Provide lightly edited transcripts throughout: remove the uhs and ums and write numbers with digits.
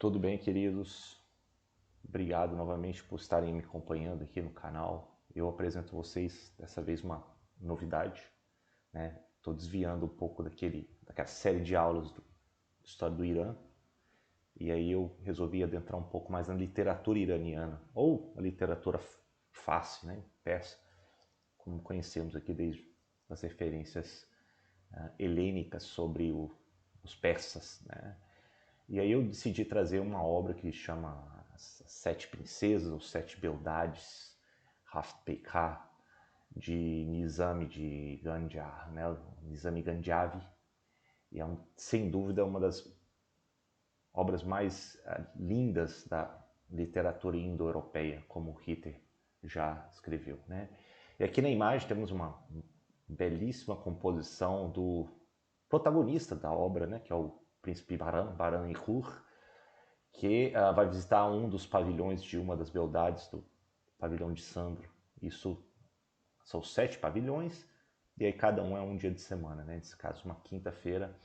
Tudo bem, queridos? Obrigado novamente por estarem me acompanhando aqui no canal. Eu apresento a vocês, dessa vez, uma novidade, né? Estou desviando um pouco daquela série de aulas de História do Irã, e aí eu resolvi adentrar um pouco mais na literatura iraniana, ou a literatura fácil, né? Persa, como conhecemos aqui desde as referências helênicas sobre os persas, né? E aí eu decidi trazer uma obra que chama As Sete Princesas, ou Sete Beldades, Raft Peikah, de Nizami de Ganjar, né? Nizami Ganjavi. E é, sem dúvida, uma das obras mais lindas da literatura indo-europeia, como Ritter já escreveu, né? E aqui na imagem temos uma belíssima composição do protagonista da obra, né? Que é o príncipe Baran Ikur, que vai visitar um dos pavilhões de uma das beldades do pavilhão de Sandro. Isso são 7 pavilhões, e aí cada um é um dia de semana, né? Nesse caso, uma quinta-feira,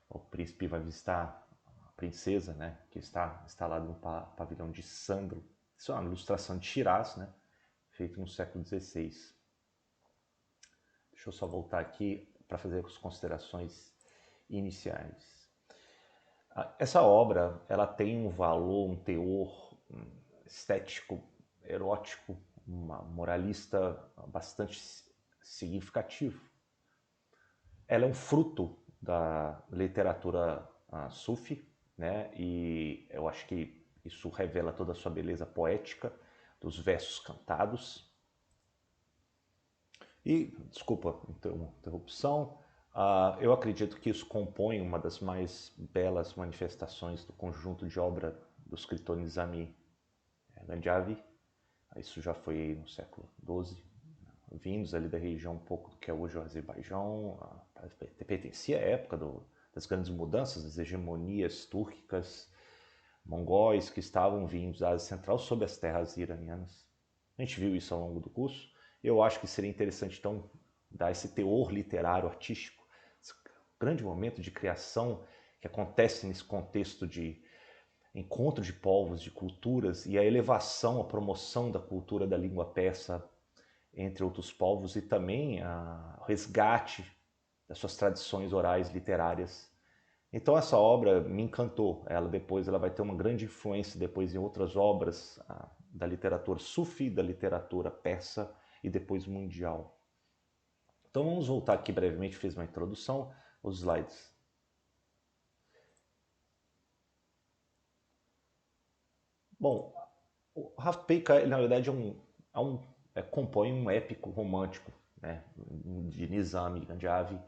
o príncipe vai visitar a princesa, né? Que está instalada no pavilhão de Sandro. Isso é uma ilustração de Shiraz, né? Feito no século XVI. Deixa eu só voltar aqui para fazer as considerações iniciais. Essa obra, ela tem um valor, um teor estético, erótico, moralista bastante significativo. Ela é um fruto da literatura sufi, né? E eu acho que isso revela toda a sua beleza poética, dos versos cantados. E, desculpa a interrupção, eu acredito que isso compõe uma das mais belas manifestações do conjunto de obra do escritor Nizami Ganjavi. Isso já foi no século XII, vindos ali da região um pouco do que é hoje o Azerbaijão, pertencia à época das grandes mudanças, das hegemonias túrquicas, mongóis que estavam vindos da Ásia Central sobre as terras iranianas. A gente viu isso ao longo do curso. Eu acho que seria interessante, então, dar esse teor literário, artístico, esse grande momento de criação que acontece nesse contexto de encontro de povos, de culturas, e a elevação, a promoção da cultura da língua persa entre outros povos, e também o resgate das suas tradições orais literárias. Então essa obra me encantou. Ela vai ter uma grande influência depois em outras obras da literatura sufi, da literatura persa e depois mundial. Então vamos voltar aqui brevemente, fiz uma introdução, os slides. Bom, o Raft Peikah, na verdade, compõe um épico romântico, né, de Nizami Ganjavi,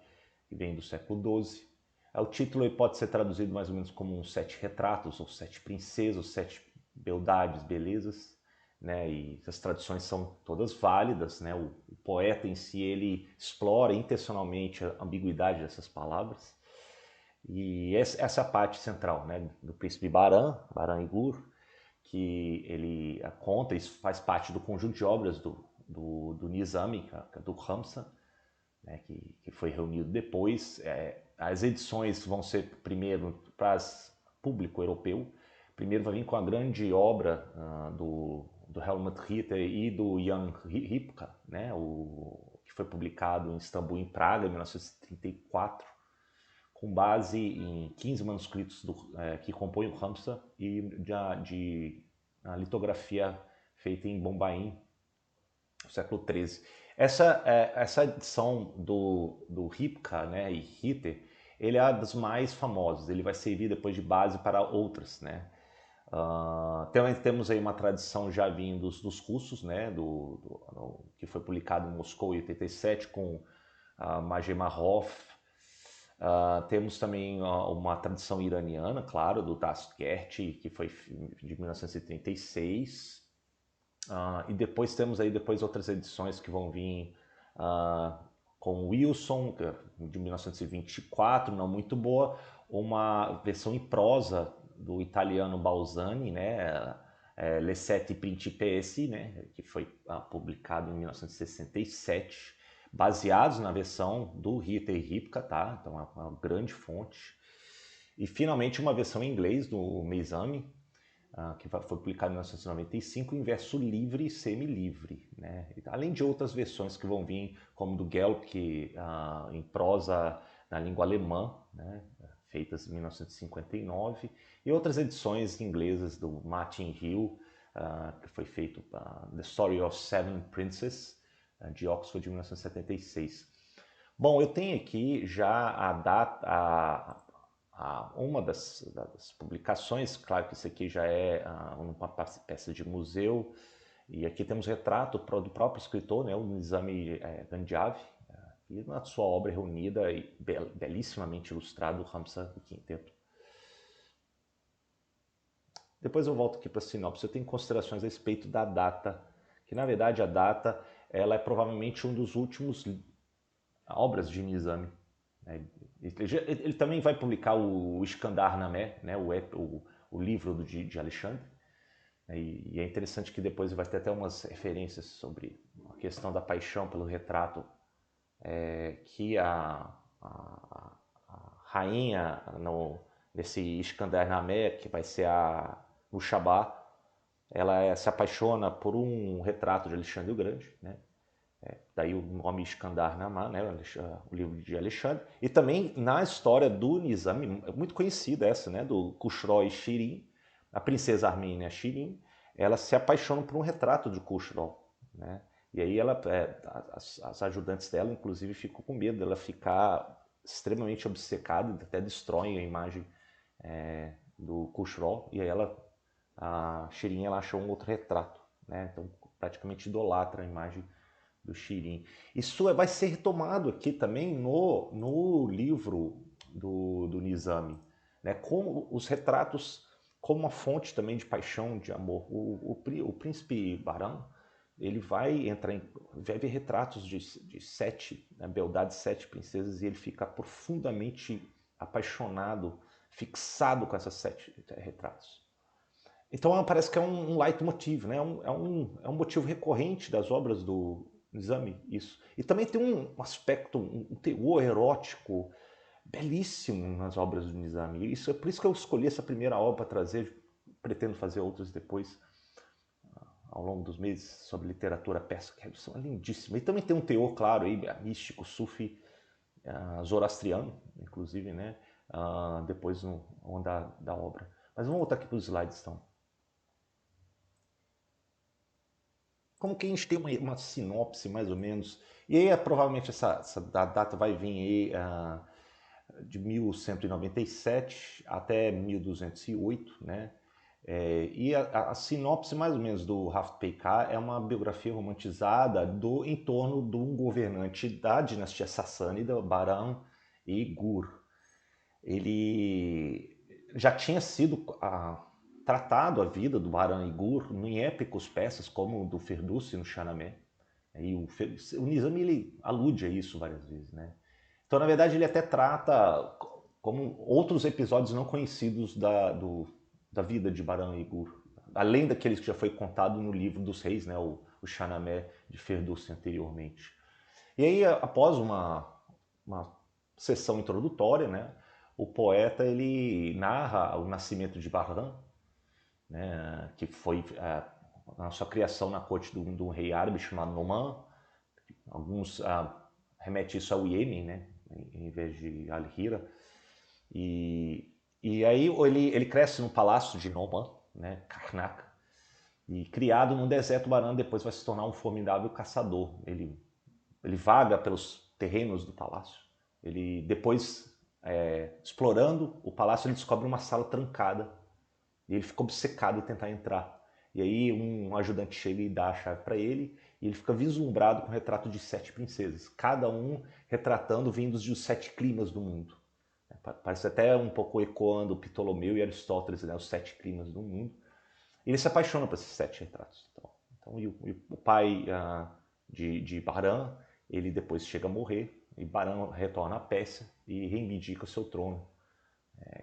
que vem do século XII. O título pode ser traduzido mais ou menos como uns 7 retratos, ou 7 princesas, ou 7 beldades, belezas, né? E as traduções são todas válidas, né? O poeta em si, ele explora intencionalmente a ambiguidade dessas palavras. E essa é a parte central, né? Do príncipe Baran Igur, que ele conta, isso faz parte do conjunto de obras do Nizami, do Ramsa, né, que foi reunido depois. As edições vão ser primeiro para público europeu. Primeiro vai vir com a grande obra do Helmut Ritter e do Jan Ripka, né, que foi publicado em Istambul, em Praga, em 1934, com base em 15 manuscritos que compõem o Ramsa e de litografia feita em Bombaim, no século XIII. Essa edição do Ripka, né, e Ritter, ele é das mais famosas, ele vai servir depois de base para outras, né. Temos aí uma tradição já vindo dos russos, né, que foi publicado em Moscou em 87 com Majemarov. Temos também uma tradição iraniana, claro, do Dastgert, que foi de 1936. E depois temos aí outras edições que vão vir com Wilson, de 1924, não muito boa, uma versão em prosa do italiano Balzani, né, Le Sette Principessi, né, que foi publicado em 1967, baseados na versão do Ritter e Ripka, tá? Então é uma grande fonte. E finalmente uma versão em inglês do Meizami, que foi publicado em 1995 em verso livre e semi-livre, né? Além de outras versões que vão vir, como do Gelk, em prosa na língua alemã, né? Feitas em 1959, e outras edições inglesas do Martin Hill, que foi feito The Story of Seven Princes, de Oxford, de 1976. Bom, eu tenho aqui já a data, uma das publicações, claro que isso aqui já é uma peça de museu, e aqui temos retrato do próprio escritor, né, o Nizami Ganjavi, e na sua obra reunida e belíssimamente ilustrado, o Ramsa e Quinteto. Depois eu volto aqui para a sinopse. Eu tenho considerações a respeito da data, que na verdade a data ela é provavelmente um dos últimos obras de Nizami. Ele também vai publicar o Iskandar-Nameh, né, o livro de Alexandre. E é interessante que depois vai ter até umas referências sobre a questão da paixão pelo retrato que a rainha nesse Iskandar-Nameh, que vai ser a Nushabá, ela se apaixona por um retrato de Alexandre o Grande, né? Daí o nome Iskandar-Nameh, né? O livro de Alexandre. E também na história do Nizami, muito conhecida essa, né? Do Khusro e Shirin, a princesa armênia Shirin, ela se apaixona por um retrato de Khusro, né? E aí as ajudantes dela, inclusive, ficam com medo dela ficar extremamente obcecada, até destroem a imagem do Khusro, e aí a Shirin, ela achou um outro retrato, né? Então praticamente idolatra a imagem do Shirin. Isso vai ser retomado aqui também no livro do Nizami, né? Como os retratos como uma fonte também de paixão, de amor. O príncipe Baran, ele vai ver retratos de sete, né, beldades, sete princesas, e ele fica profundamente apaixonado, fixado com essas sete retratos. Então parece que é um leitmotiv, né? É um motivo recorrente das obras do Nizami, isso. E também tem um aspecto, um teor erótico belíssimo nas obras do Nizami. Isso é por isso que eu escolhi essa primeira obra para trazer, pretendo fazer outras depois, ao longo dos meses, sobre literatura persa, que é lindíssima. E também tem um teor, claro, aí, místico, sufi, zoroastriano, inclusive, né? Depois da obra. Mas vamos voltar aqui para os slides, então. Como que a gente tem uma sinopse, mais ou menos, e aí provavelmente essa data vai vir aí de 1197 até 1208, né? E a sinopse, mais ou menos, do Raft Peikar é uma biografia romantizada em torno de um governante da dinastia sassânida, Bahram e Gur. Ele já tinha sido tratado a vida do Bahram e Gur em épicos persas, como o do Ferdowsi no Shahnameh. E o Nizami, ele alude a isso várias vezes, né? Então, na verdade, ele até trata como outros episódios não conhecidos da vida de Bahram e Gur, além daqueles que já foi contado no livro dos reis, né, o Shahnameh de Ferdowsi anteriormente. E aí, após uma sessão introdutória, né, o poeta ele narra o nascimento de Bahram, né, que foi a sua criação na corte de um rei árabe chamado Noman. Alguns remetem isso ao Iêmen, né, em vez de Al-Hira. E aí ele cresce no palácio de Noman, né, Karnak, e criado no deserto, Bahram depois vai se tornar um formidável caçador. Ele vaga pelos terrenos do palácio. Ele depois, explorando o palácio, ele descobre uma sala trancada e ele fica obcecado em tentar entrar. E aí um ajudante chega e dá a chave para ele, e ele fica vislumbrado com o retrato de 7 princesas, cada um retratando vindos dos 7 climas do mundo. Parece até um pouco ecoando Ptolomeu e Aristóteles, né, os 7 climas do mundo. E ele se apaixona por esses 7 retratos. Então o pai de Bahram, ele depois chega a morrer, e Bahram retorna à Pérsia e reivindica o seu trono.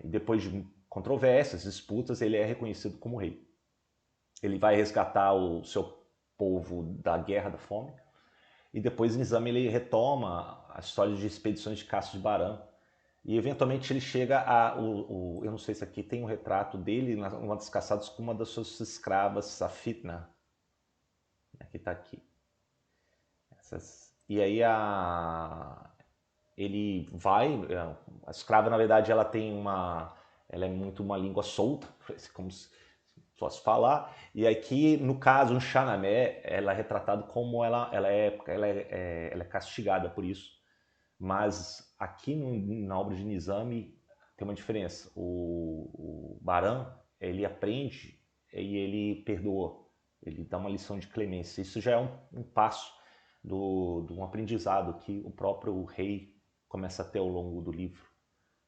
E depois de controvérsias, disputas, ele é reconhecido como rei. Ele vai resgatar o seu povo da Guerra da Fome, e depois Nizami ele retoma a história de expedições de caça de Bahram, E eventualmente ele chega a. Eu não sei se aqui tem um retrato dele, uma das caçadas com uma das suas escravas, Safitna, né, que está aqui. E aí ele vai. A escrava, na verdade, ela tem uma. Ela é muito uma língua solta, como se fosse falar. E aqui, no caso, no Xanamé, ela é retratada como ela é castigada por isso. Mas aqui na obra de Nizami tem uma diferença. O Baran, ele aprende e ele perdoa. Ele dá uma lição de clemência. Isso já é um passo de um aprendizado que o próprio rei começa a ter ao longo do livro,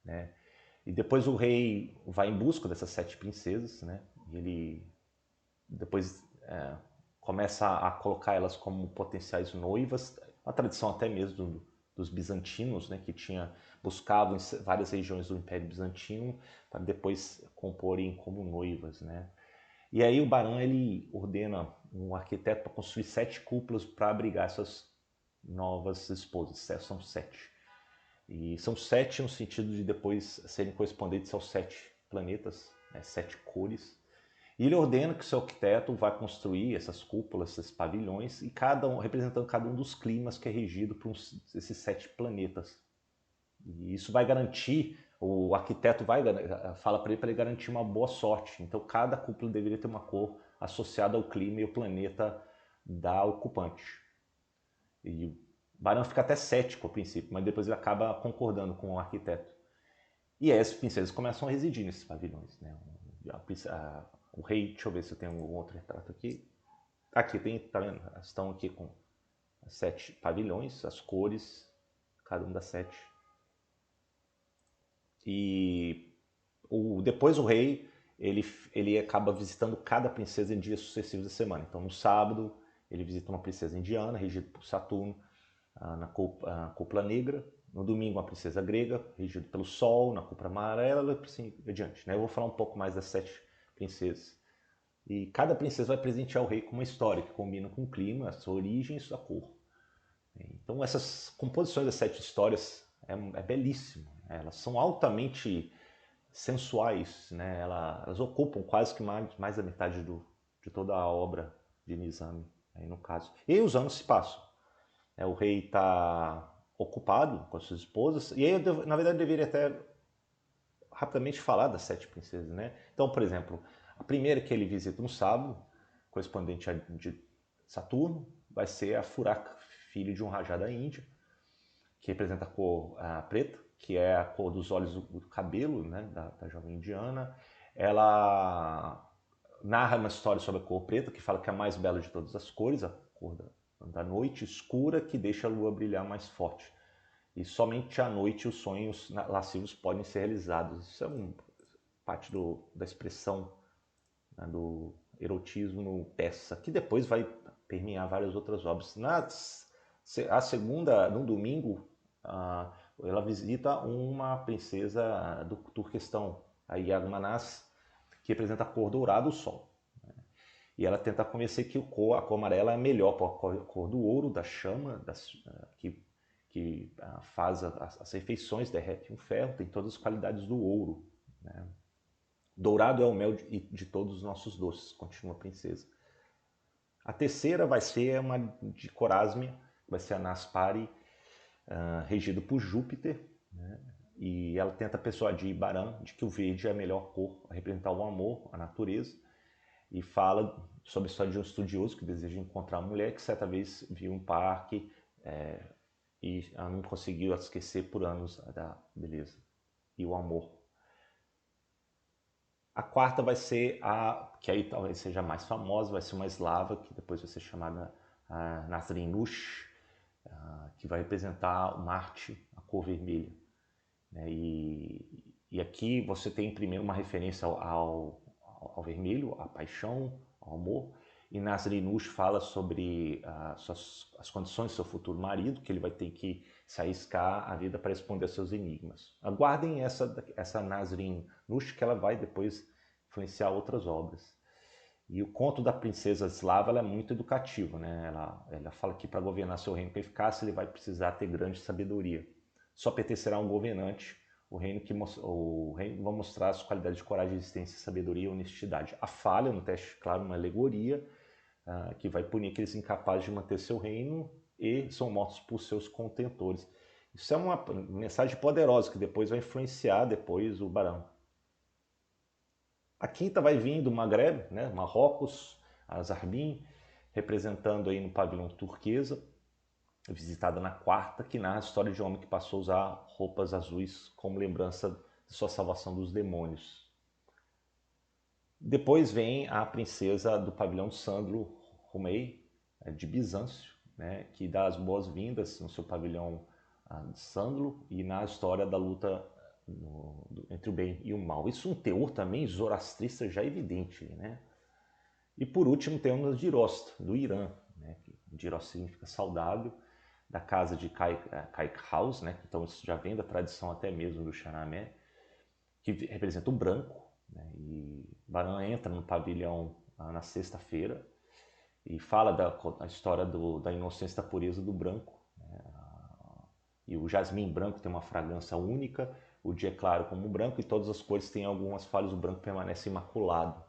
né? E depois o rei vai em busca dessas 7 princesas, né? E ele depois começa a colocar elas como potenciais noivas, a tradição até mesmo dos bizantinos, né, que buscavam em várias regiões do Império Bizantino para depois comporem como noivas, né? E aí o Baran ele ordena um arquiteto para construir 7 cúpulas para abrigar essas novas esposas. São 7. E são 7 no sentido de depois serem correspondentes aos 7 planetas, né, 7 cores. E ele ordena que o seu arquiteto vai construir essas cúpulas, esses pavilhões, e representando cada um dos climas que é regido por esses 7 planetas. E isso vai garantir, o arquiteto fala para ele garantir uma boa sorte. Então cada cúpula deveria ter uma cor associada ao clima e ao planeta da ocupante. E o Barão fica até cético a princípio, mas depois ele acaba concordando com o arquiteto. E aí as princesas começam a residir nesses pavilhões, né? O rei, deixa eu ver se eu tenho algum outro retrato aqui. Aqui tem, tá vendo? Elas estão aqui com 7 pavilhões, as cores, cada um das 7. E depois o rei, ele acaba visitando cada princesa em dias sucessivos da semana. Então no sábado ele visita uma princesa indiana, regida por Saturno, na cúpula negra. No domingo, uma princesa grega, regida pelo Sol, na cúpula amarela, e assim adiante, né? Eu vou falar um pouco mais das 7 princesas. E cada princesa vai presentear o rei com uma história que combina com o clima, a sua origem e sua cor. Então essas composições das 7 histórias é belíssimo. Elas são altamente sensuais, né? Elas ocupam quase que mais da metade de toda a obra de Nizami, aí no caso. E aí os anos se passam. O rei está ocupado com as suas esposas, e aí na verdade eu deveria até rapidamente falar das 7 princesas, né? Então, por exemplo, a primeira que ele visita no sábado, correspondente a de Saturno, vai ser a Furak, filho de um rajá da Índia, que representa a cor preta, que é a cor dos olhos do cabelo, né, da jovem indiana. Ela narra uma história sobre a cor preta, que fala que é a mais bela de todas as cores, a cor da noite escura, que deixa a lua brilhar mais forte. E somente à noite os sonhos lascivos podem ser realizados. Isso é parte da expressão, né, do erotismo no Peça, que depois vai permear várias outras obras. A segunda, no domingo, ela visita uma princesa do Turquestão, a Yagmanas, que representa a cor dourada, o sol. E ela tenta convencer que a cor amarela é melhor para a cor do ouro, da chama, que faz as refeições, derrete um ferro, tem todas as qualidades do ouro, né? Dourado é o mel de todos os nossos doces, continua a princesa. A terceira vai ser uma de Corásmia, vai ser a Naspari, regido por Júpiter, né? E ela tenta persuadir Baran de que o verde é a melhor cor a representar o amor, a natureza, e fala sobre a história de um estudioso que deseja encontrar uma mulher que certa vez viu um parque e não conseguiu esquecer por anos da beleza e o amor. A quarta vai ser que aí talvez seja mais famosa, vai ser uma eslava, que depois vai ser chamada Nazrin Nush, que vai representar Marte, a cor vermelha. Né? E aqui você tem primeiro uma referência ao vermelho, à paixão, ao amor, e Nazrin Nush fala sobre as condições do seu futuro marido, que ele vai ter que se arriscar a vida para responder aos seus enigmas. Aguardem essa Nazrin Nush, que ela vai depois influenciar outras obras. E o conto da princesa eslava é muito educativo, né? Ela fala que para governar seu reino com eficácia ele vai precisar ter grande sabedoria. Só pertencerá a um governante o reino vai mostrar as qualidades de coragem, resistência, sabedoria e honestidade. A falha no teste, claro, uma alegoria que vai punir aqueles incapazes de manter seu reino e são mortos por seus contentores. Isso é uma mensagem poderosa que depois vai influenciar depois o Barão. A quinta vai vir do Maghreb, né, Marrocos, Azarbin, representando aí no pavilhão turquesa, visitada na quarta, que narra a história de um homem que passou a usar roupas azuis como lembrança de sua salvação dos demônios. Depois vem a princesa do pavilhão de Sandro Rumei, de Bizâncio, né, que dá as boas-vindas no seu pavilhão de Sandro e na história da luta entre o bem e o mal. Isso é um teor também zoroastrista já evidente, né? E por último temos Girost, do Irã, né? Girost significa saudável, da casa de Kaik House, né? Então isso já vem da tradição até mesmo do Shahnameh, que representa o branco, né? E Baran entra no pavilhão na sexta-feira e fala da história da inocência, da pureza do branco, né? E o jasmim branco tem uma fragrância única, o dia é claro como o branco e todas as cores têm algumas falhas, o branco permanece imaculado.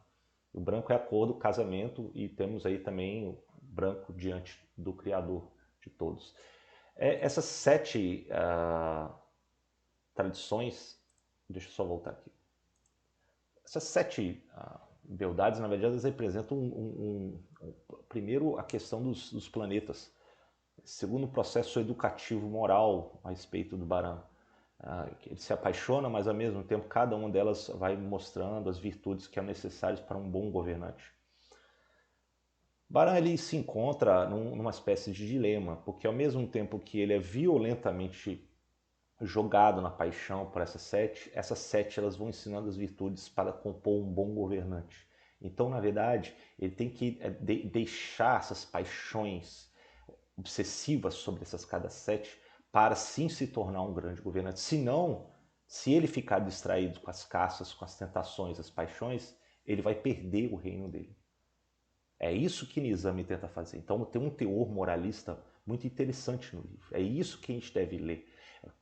O branco é a cor do casamento e temos aí também o branco diante do Criador de todos. Essas 7 tradições, deixa eu só voltar aqui. Essas 7 beldades, na verdade, elas representam primeiro a questão dos planetas. Segundo, o processo educativo moral a respeito do Baran. Ele se apaixona, mas ao mesmo tempo cada uma delas vai mostrando as virtudes que são necessárias para um bom governante. Baran ele se encontra numa espécie de dilema, porque ao mesmo tempo que ele é violentamente jogado na paixão por essas 7 elas vão ensinando as virtudes para compor um bom governante. Então, na verdade, ele tem que deixar essas paixões obsessivas sobre essas cada 7 para sim se tornar um grande governante. Senão, se ele ficar distraído com as caças, com as tentações, as paixões, ele vai perder o reino dele. É isso que Nizami tenta fazer. Então tem um teor moralista muito interessante no livro. É isso que a gente deve ler.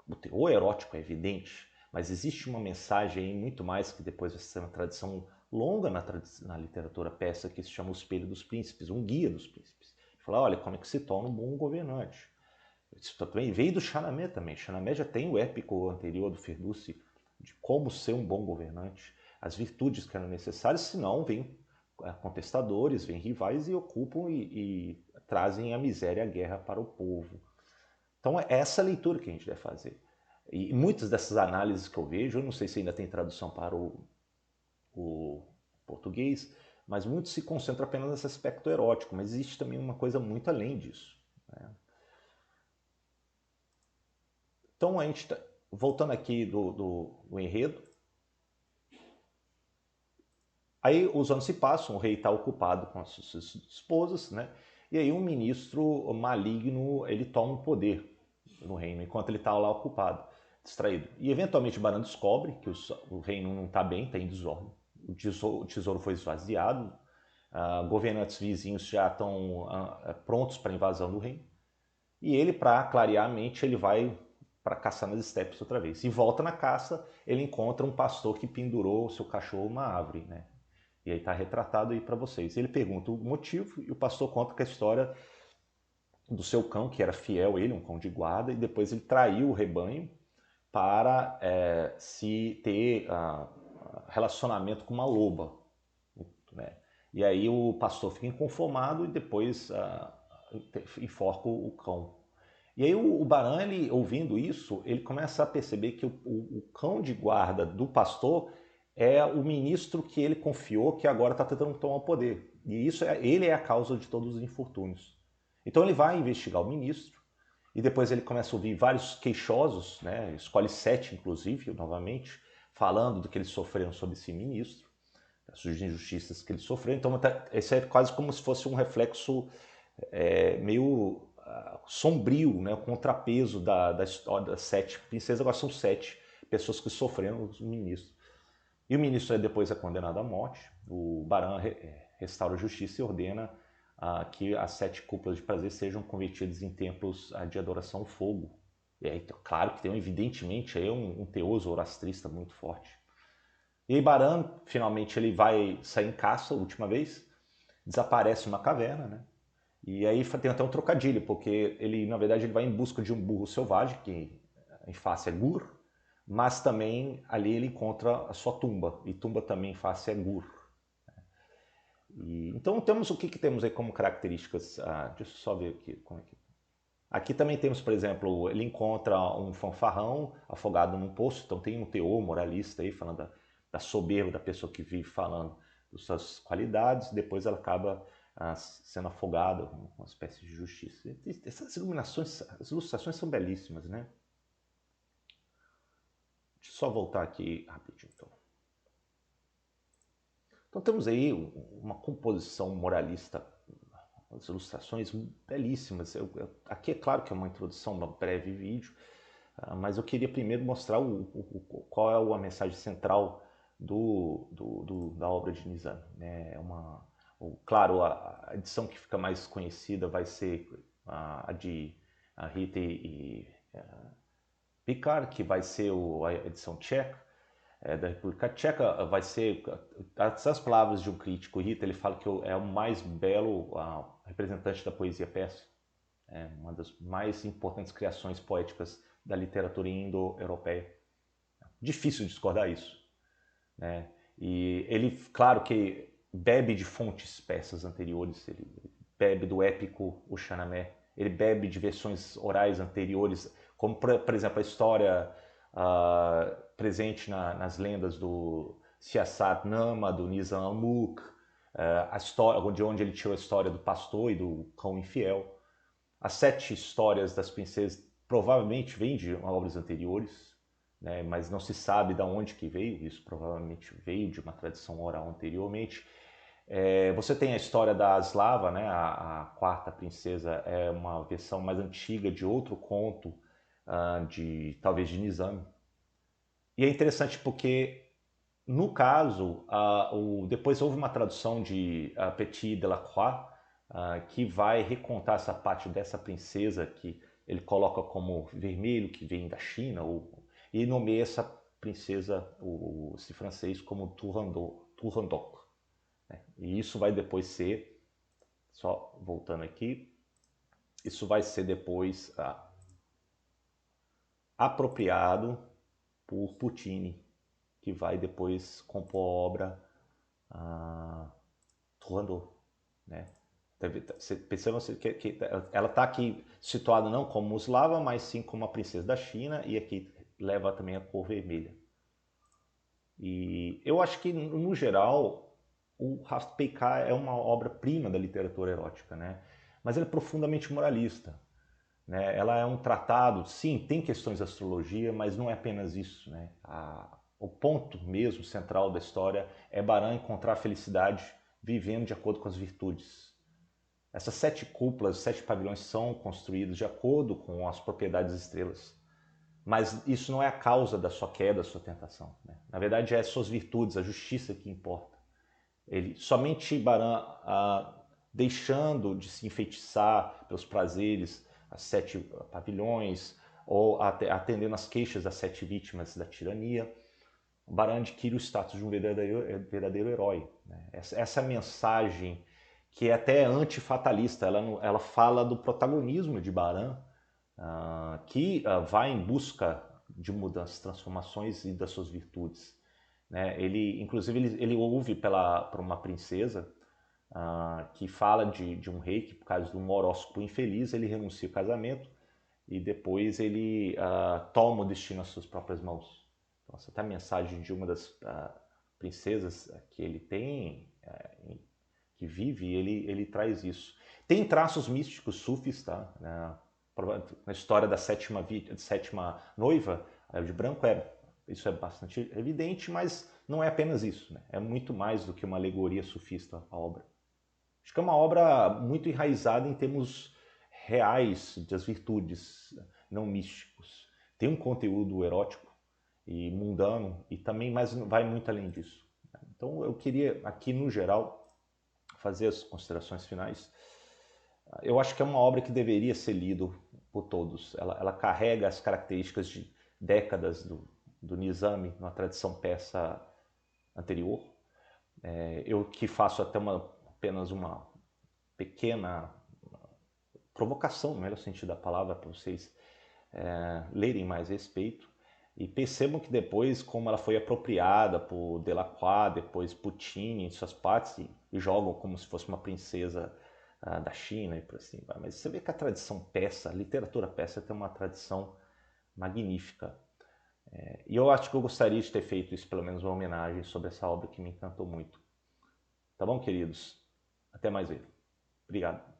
O teor erótico é evidente, mas existe uma mensagem aí muito mais que depois vai ser uma tradição longa na literatura persa que se chama O Espelho dos Príncipes, um guia dos príncipes. Fala, olha, como é que se torna um bom governante. Isso também veio do Shahnameh também. Shahnameh já tem o épico anterior do Ferdowsi de como ser um bom governante, as virtudes que eram necessárias, senão vem contestadores, vêm rivais e ocupam e trazem a miséria e a guerra para o povo. Então é essa leitura que a gente deve fazer. E muitas dessas análises que eu vejo, eu não sei se ainda tem tradução para o português, mas muito se concentra apenas nesse aspecto erótico, mas existe também uma coisa muito além disso. Né? Então a gente voltando aqui do enredo, aí os anos se passam, o rei está ocupado com as suas esposas, né? E aí um ministro maligno ele toma o poder no reino, enquanto ele está lá ocupado, distraído. E eventualmente Baran descobre que o reino não está bem, está em desordem. O tesouro foi esvaziado, governantes vizinhos já estão prontos para a invasão do reino. E ele, para clarear a mente, ele vai para caçar nas estepes outra vez. E volta na caça, ele encontra um pastor que pendurou o seu cachorro numa árvore, né? E aí está retratado aí para vocês. Ele pergunta o motivo e o pastor conta que a história do seu cão, que era fiel a ele, um cão de guarda, e depois ele traiu o rebanho para se ter relacionamento com uma loba. Né? E aí o pastor fica inconformado e depois enforca o cão. E aí o Baran, ele, ouvindo isso, ele começa a perceber que o cão de guarda do pastor é o ministro que ele confiou que agora está tentando tomar o poder. E isso ele é a causa de todos os infortúnios. Então ele vai investigar o ministro e depois ele começa a ouvir vários queixosos, né? Escolhe 7 inclusive, novamente, falando do que eles sofreram sobre esse ministro, das injustiças que eles sofreram. Então isso é quase como se fosse um reflexo meio sombrio, né? O contrapeso da história das 7 princesas. Agora são 7 pessoas que sofreram o ministro. E o ministro depois é condenado à morte. O Baran restaura a justiça e ordena que as 7 cúpulas de prazer sejam convertidas em templos de adoração ao fogo. E aí, claro que tem, evidentemente, aí um teor zoroastrista muito forte. E aí Baran, finalmente, ele vai sair em caça a última vez, desaparece uma caverna, né? E aí tem até um trocadilho, porque ele, na verdade, ele vai em busca de um burro selvagem, que em face é Gur, mas também ali ele encontra a sua tumba, e tumba também em face é Gur. Então temos o que temos aí como características? Deixa eu só ver aqui como é que. Aqui também temos, por exemplo, ele encontra um fanfarrão afogado num poço, então tem um teor moralista aí falando da soberba da pessoa que vive falando das suas qualidades, depois ela acaba sendo afogada, uma espécie de justiça. Essas iluminações, as ilustrações são belíssimas, né? Deixa eu só voltar aqui rapidinho, então. Então temos aí uma composição moralista, as ilustrações belíssimas. Aqui é claro que é uma introdução, um breve vídeo, mas eu queria primeiro mostrar qual é a mensagem central da obra de Nizam. Né? Claro, a edição que fica mais conhecida vai ser a de Rita e Picard, que vai ser a edição tcheca. Da República Tcheca vai ser as palavras de um crítico. Rita, ele fala que é o mais belo representante da poesia persa, uma das mais importantes criações poéticas da literatura indo-europeia. Difícil discordar isso, né? E ele, claro que bebe de fontes persas anteriores, ele bebe do épico o Shahnameh, ele bebe de versões orais anteriores, como por exemplo a história presente nas lendas do Siasat Nama, do Nizam al-Mulk, a história de onde ele tirou a história do pastor e do cão infiel. As 7 histórias das princesas provavelmente vêm de obras anteriores, né, mas não se sabe de onde que veio, isso provavelmente veio de uma tradição oral anteriormente. Você tem a história da Slava, né, a quarta princesa, é uma versão mais antiga de outro conto, talvez de Nizam. E é interessante porque, no caso, depois houve uma tradução de Petit Delacroix, que vai recontar essa parte dessa princesa que ele coloca como vermelho, que vem da China, e nomeia essa princesa, esse francês, como Turandot. Né? E isso vai depois ser, só voltando aqui, isso vai ser depois apropriado por Puccini, que vai depois compor a obra Turandot, né? Percebam que ela está aqui situada não como eslava, mas sim como uma princesa da China, e aqui leva também a cor vermelha. E eu acho que, no geral, o Raft Peikar é uma obra-prima da literatura erótica, né? Mas ele é profundamente moralista. Né? Ela é um tratado, sim, tem questões de astrologia, mas não é apenas isso. Né? O ponto mesmo central da história é Baran encontrar a felicidade vivendo de acordo com as virtudes. Essas 7 cúpulas, 7 pavilhões são construídos de acordo com as propriedades das estrelas. Mas isso não é a causa da sua queda, da sua tentação. Né? Na verdade, é as suas virtudes, a justiça que importa. Somente Baran, deixando de se enfeitiçar pelos prazeres, as 7 pavilhões, ou atendendo às queixas das 7 vítimas da tirania, Baran adquire o status de um verdadeiro herói. Né? Essa mensagem, que é até antifatalista, ela fala do protagonismo de Baran, que vai em busca de mudanças, transformações e das suas virtudes. Né? Inclusive, ele ouve por uma princesa que fala de um rei que, por causa de um horóscopo infeliz, ele renuncia ao casamento e depois ele toma o destino às suas próprias mãos. Então, essa é a mensagem de uma das princesas que ele tem, que vive, ele traz isso. Tem traços místicos sufis, tá? Na história da sétima noiva, de branco, isso é bastante evidente, mas não é apenas isso. Né? É muito mais do que uma alegoria sufista a obra. Acho que é uma obra muito enraizada em termos reais das virtudes, não místicos. Tem um conteúdo erótico e mundano, e também vai muito além disso. Então eu queria aqui, no geral, fazer as considerações finais. Eu acho que é uma obra que deveria ser lido por todos. Ela carrega as características de décadas do Nizami, uma tradição persa anterior. Eu que faço até apenas uma pequena provocação, no melhor sentido da palavra, para vocês lerem mais a respeito. E percebam que depois, como ela foi apropriada por Delacroix, depois Puccini em suas partes, e jogam como se fosse uma princesa da China e por assim vai. Mas você vê que a tradição persa, a literatura persa tem uma tradição magnífica. E eu acho que eu gostaria de ter feito isso, pelo menos uma homenagem sobre essa obra que me encantou muito. Tá bom, queridos? Até mais ver. Obrigado.